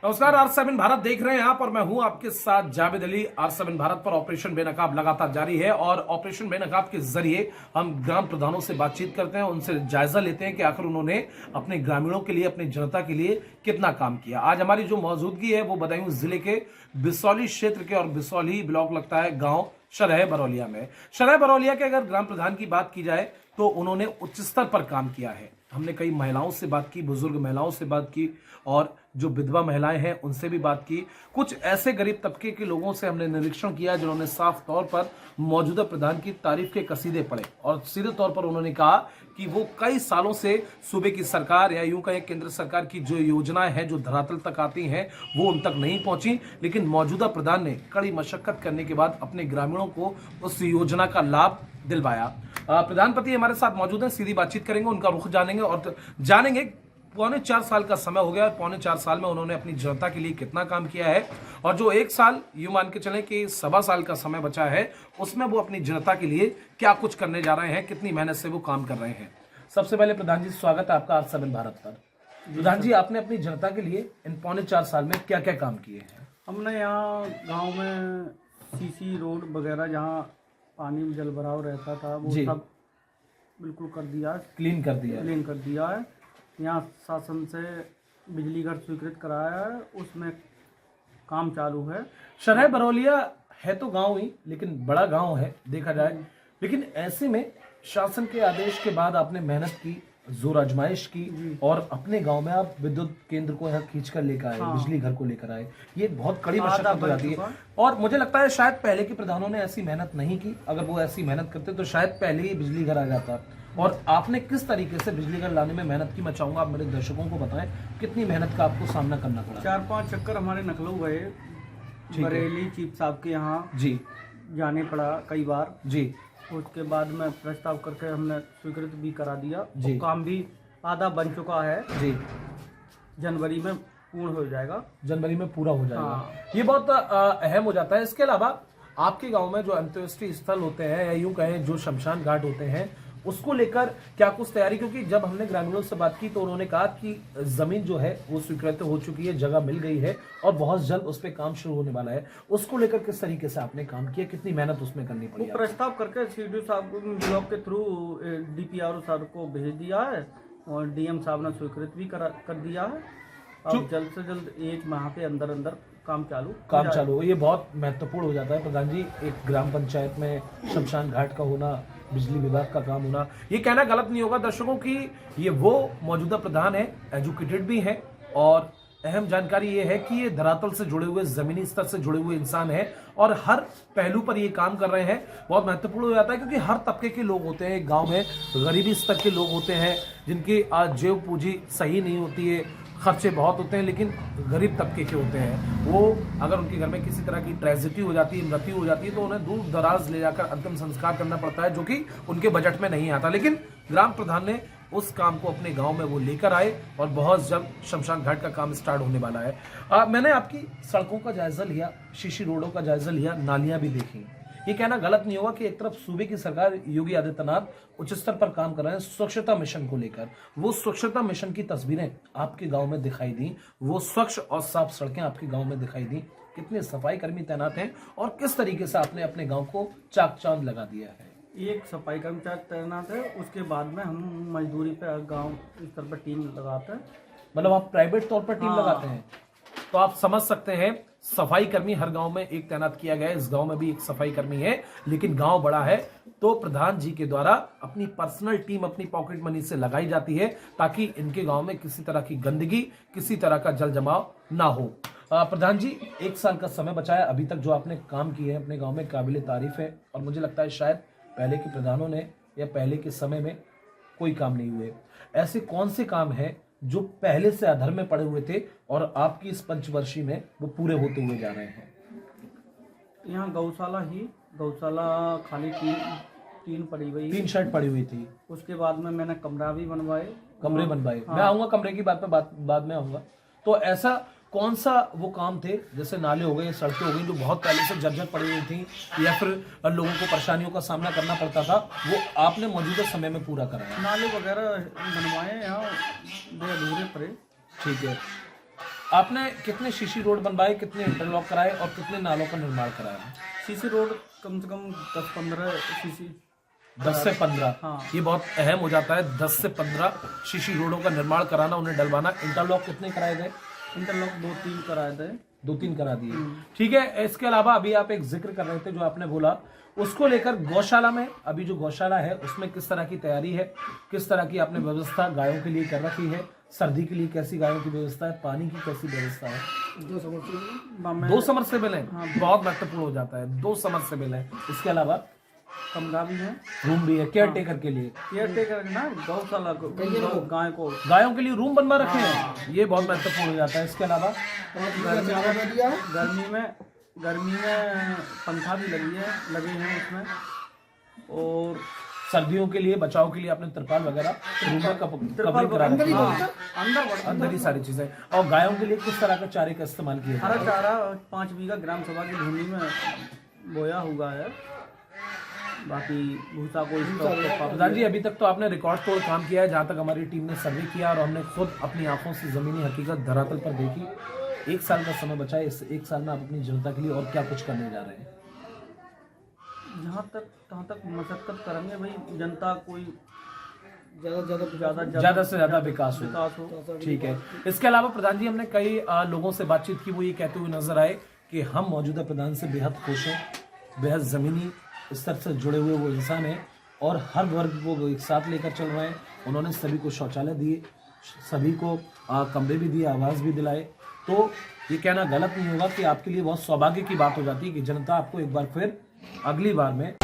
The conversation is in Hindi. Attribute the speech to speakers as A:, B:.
A: नमस्कार, R7 भारत देख रहे हैं आप और मैं हूं आपके साथ जावेद अली। R7 भारत पर ऑपरेशन बेनकाब लगातार जारी है और ऑपरेशन बेनकाब के जरिए हम ग्राम प्रधानों से बातचीत करते हैं, उनसे जायजा लेते हैं कि आखिर उन्होंने अपने ग्रामीणों के लिए, अपनी जनता के लिए कितना काम किया। आज हमारी जो मौजूदगी है वो बदायूं जिले के बिसौली क्षेत्र के और बिसौली ब्लॉक लगता है गांव शरह बरौलिया में। शरह बरौलिया के अगर ग्राम प्रधान की बात की जाए तो उन्होंने उच्च स्तर पर काम किया है। हमने कई महिलाओं से बात की, बुजुर्ग महिलाओं से बात की और जो विधवा महिलाएं हैं उनसे भी बात की। कुछ ऐसे गरीब तबके के लोगों से हमने निरीक्षण किया जिन्होंने साफ तौर पर मौजूदा प्रधान की तारीफ के कसीदे पढ़े और सीधे तौर पर उन्होंने कहा कि वो कई सालों से सूबे की सरकार या यूं कहें केंद्र सरकार की जो योजनाएं हैं जो धरातल तक आती हैं वो उन तक नहीं पहुंची, लेकिन मौजूदा प्रधान ने कड़ी मशक्कत करने के बाद अपने ग्रामीणों को उस योजना का लाभ दिलवाया। प्रधानपति हमारे साथ मौजूद हैं, सीधी बातचीत करेंगे, उनका रुख जानेंगे और जानेंगे 4.25 साल का समय हो गया और 4.25 साल में उन्होंने अपनी जनता के लिए कितना काम किया है और जो 1 साल यूं मान के चलें कि 1.25 साल का समय बचा है उसमें वो अपनी जनता के लिए क्या कुछ करने जा रहे हैं, कितनी मेहनत से वो काम कर रहे हैं। सबसे पहले प्रधान जी, स्वागत है आपका R7 भारत पर। प्रधान जी, आपने अपनी जनता के लिए इन 4.25 साल में क्या क्या काम किए हैं?
B: हमने यहाँ गांव में सीसी रोड वगैरह जहाँ पानी में जल भराव रहता था वो सब बिल्कुल कर दिया,
A: क्लीन कर दिया
B: है। यहाँ शासन से बिजली घर स्वीकृत कराया है, उसमें काम चालू है।
A: शरह बरौलिया है तो गांव ही, लेकिन बड़ा गांव है देखा जाए, लेकिन ऐसे में शासन के आदेश के बाद आपने मेहनत की, जोर आजमाइश की और अपने गांव में आप विद्युत केंद्र को यहाँ खींच कर लेकर आए, बिजली घर को लेकर आए। ये बहुत कड़ी मशक्कत हो जाती है और मुझे लगता है शायद पहले के प्रधानों ने ऐसी मेहनत नहीं की। अगर वो ऐसी मेहनत करते तो शायद पहले ही बिजली घर आ जाता। और आपने किस तरीके से बिजली घर लाने में मेहनत की, मैं चाहूंगा आप मेरे दर्शकों को बताएं कितनी मेहनत का आपको सामना करना पड़ा।
B: 4-5 चक्कर हमारे नकलों गए, बरेली चीफ साहब के यहाँ
A: जी
B: जाने पड़ा कई बार
A: जी।
B: उसके बाद में प्रस्ताव करके हमने स्वीकृत भी करा दिया। वो काम भी आधा बन चुका है जी, जनवरी में पूर्ण हो जाएगा,
A: जनवरी में पूरा हो जाएगा। ये बहुत अहम हो जाता है। इसके अलावा आपके गांव में जो अंत्येष्टि स्थल होते हैं या यूं कहें जो शमशान घाट होते हैं उसको लेकर क्या कुछ तैयारी, क्योंकि जब हमने ग्रामीणों से बात की तो उन्होंने कहा कि जमीन जो है वो स्वीकृत हो चुकी है, जगह मिल गई है और बहुत जल्द उस पर काम शुरू होने वाला है। उसको लेकर किस तरीके से आपने काम किया, कितनी मेहनत उसमें करनी पड़ी?
B: प्रस्ताव करके सीडीओ साहब ब्लॉक के थ्रू DPRO साहब को भेज दिया है और DM साहब ने स्वीकृत भी कर दिया है। अब जल्द से जल्द 1 माह के अंदर अंदर काम चालू।
A: ये बहुत महत्वपूर्ण हो जाता है प्रधान जी, एक ग्राम पंचायत में शमशान घाट का होना, बिजली विभाग का काम होना। ये कहना गलत नहीं होगा दर्शकों की ये वो मौजूदा प्रधान है, एजुकेटेड भी है और अहम जानकारी ये है कि ये धरातल से जुड़े हुए, जमीनी स्तर से जुड़े हुए इंसान है और हर पहलू पर ये काम कर रहे हैं। बहुत महत्वपूर्ण हो जाता है क्योंकि हर तबके के लोग होते हैं गांव में, गरीबी स्तर के लोग होते हैं जिनकी आज जेब पूंजी सही नहीं होती है, खर्चे बहुत होते हैं, लेकिन गरीब तबके के होते हैं। वो अगर उनके घर में किसी तरह की ट्रेजेडी हो जाती है, मृत्यु हो जाती है, तो उन्हें दूर दराज ले जाकर अंतिम संस्कार करना पड़ता है जो कि उनके बजट में नहीं आता। लेकिन ग्राम प्रधान ने उस काम को अपने गांव में वो लेकर आए और बहुत जल्द शमशान घाट का काम स्टार्ट होने वाला है। मैंने आपकी सड़कों का जायजा लिया, शीशी रोडों का जायजा लिया, नालियां भी देखी। ये कहना गलत नहीं होगा कि एक तरफ सूबे की सरकार योगी आदित्यनाथ उच्च स्तर पर काम कर रहे हैं स्वच्छता मिशन को लेकर। वो स्वच्छता मिशन की तस्वीरें आपके गांव में दिखाई दी, वो स्वच्छ और साफ सड़कें आपके गांव में दिखाई दी। कितने सफाई कर्मी तैनात हैं और किस तरीके से आपने अपने गांव को चाक चांद लगा दिया है?
B: एक सफाई कर्मचारी तैनात है, उसके बाद में हम मजदूरी पे गांव स्तर पर टीम लगाते हैं।
A: मतलब आप प्राइवेट तौर पर टीम लगाते हैं? तो आप समझ सकते हैं सफाई कर्मी हर गांव में एक तैनात किया गया है। इस गांव में भी एक सफाई कर्मी है, लेकिन गांव बड़ा है तो प्रधान जी के द्वारा अपनी पर्सनल टीम अपनी पॉकेट मनी से लगाई जाती है ताकि इनके गांव में किसी तरह की गंदगी, किसी तरह का जल जमाव ना हो। प्रधान जी, 1 साल का समय बचा है, अभी तक जो आपने काम किए हैं अपने गांव में काबिले तारीफ है और मुझे लगता है शायद पहले के प्रधानों ने या पहले के समय में कोई काम नहीं हुए। ऐसे कौन से काम हैं जो पहले से अधर में पड़े हुए थे और आपकी इस पंचवर्षीय में वो पूरे होते हुए जा रहे हैं?
B: यहाँ गौशाला खाली तीन पड़ी हुई,
A: 3 शर्ट पड़ी हुई थी।
B: उसके बाद में मैंने कमरे बनवाए।
A: मैं आऊंगा कमरे की बात पे, बाद में आऊंगा। तो ऐसा कौन सा वो काम थे, जैसे नाले हो गए, सड़कें हो गई जो बहुत पहले से जर्जर पड़ी हुई थी या फिर लोगों को परेशानियों का सामना करना पड़ता था, वो आपने मौजूदा समय में पूरा कराया?
B: नाले वगैरह बनवाए, यहाँ अधूरे पड़े।
A: ठीक है। आपने कितने शीशी रोड बनवाए, कितने इंटरलॉक कराए और कितने नालों का निर्माण कराया?
B: सीसी रोड कम से कम 10-15 सीसी
A: 10 से 15।
B: हाँ।
A: ये बहुत अहम हो जाता है, 10 से 15 शीशी रोडों का निर्माण कराना, उन्हें डलवाना। इंटरलॉक कितने कराए गए?
B: इंटरलॉक 2-3 कराए थे।
A: 2-3 करा दिए। ठीक है, इसके अलावा अभी आप एक जिक्र कर रहे थे जो आपने बोला, उसको लेकर गौशाला में, अभी जो गौशाला है उसमें किस तरह की तैयारी है, किस तरह की आपने व्यवस्था गायों के लिए कर रखी है? सर्दी के लिए कैसी गायों की व्यवस्था है, पानी की कैसी व्यवस्था है? 2 समरसेबल है।
B: हाँ।
A: बहुत महत्वपूर्ण हो जाता है, 2 समरसेबल है। इसके अलावा
B: कमरा भी है,
A: रूम भी है केयर टेकर के लिए।
B: केयर टेकर ना गौशाला को, गाय को,
A: गायों के लिए रूम बनवा रखे हैं, ये बहुत महत्वपूर्ण हो जाता है। इसके अलावा
B: गर्मी में पंखा भी लगे हैं उसमें, और
A: सर्दियों के लिए बचाव के लिए आपने तिरपाल वगैरह रूम में कवरिंग करा रखी है। अंदर ही सारी चीजें। और गायों के लिए किस तरह का चारे का इस्तेमाल किया जाता है?
B: हरा चारा 5 बीघा ग्राम सभा की भूमि में बोया हुआ है, बाकी भूसा को
A: प्रधान जी, अभी तक तो आपने रिकॉर्ड तोड़ काम किया है, जहां तक हमारी टीम ने सर्वे किया और हमने खुद अपनी आंखों से जमीनी हकीकत धरातल पर देखी। 1 साल का समय बचा है, इस 1 साल में आप अपनी जनता के लिए और क्या कुछ करने जा रहे हैं?
B: जहाँ तक मशक्कत करेंगे भाई, जनता कोई
A: ज्यादा से ज्यादा विकास हो। ठीक है। इसके अलावा प्रधान जी, हमने कई लोगों से बातचीत की, वो ये कहते हुए नजर आए कि हम मौजूदा प्रधान से बेहद खुश हैं, बेहद जमीनी स्तर से जुड़े हुए वो इंसान हैं और हर वर्ग को एक साथ लेकर चल रहे हैं। उन्होंने सभी को शौचालय दिए, सभी को कमरे भी दिए, आवास भी दिलाए। तो ये कहना गलत नहीं होगा कि आपके लिए बहुत सौभाग्य की बात हो जाती है कि जनता आपको एक बार फिर अगली बार में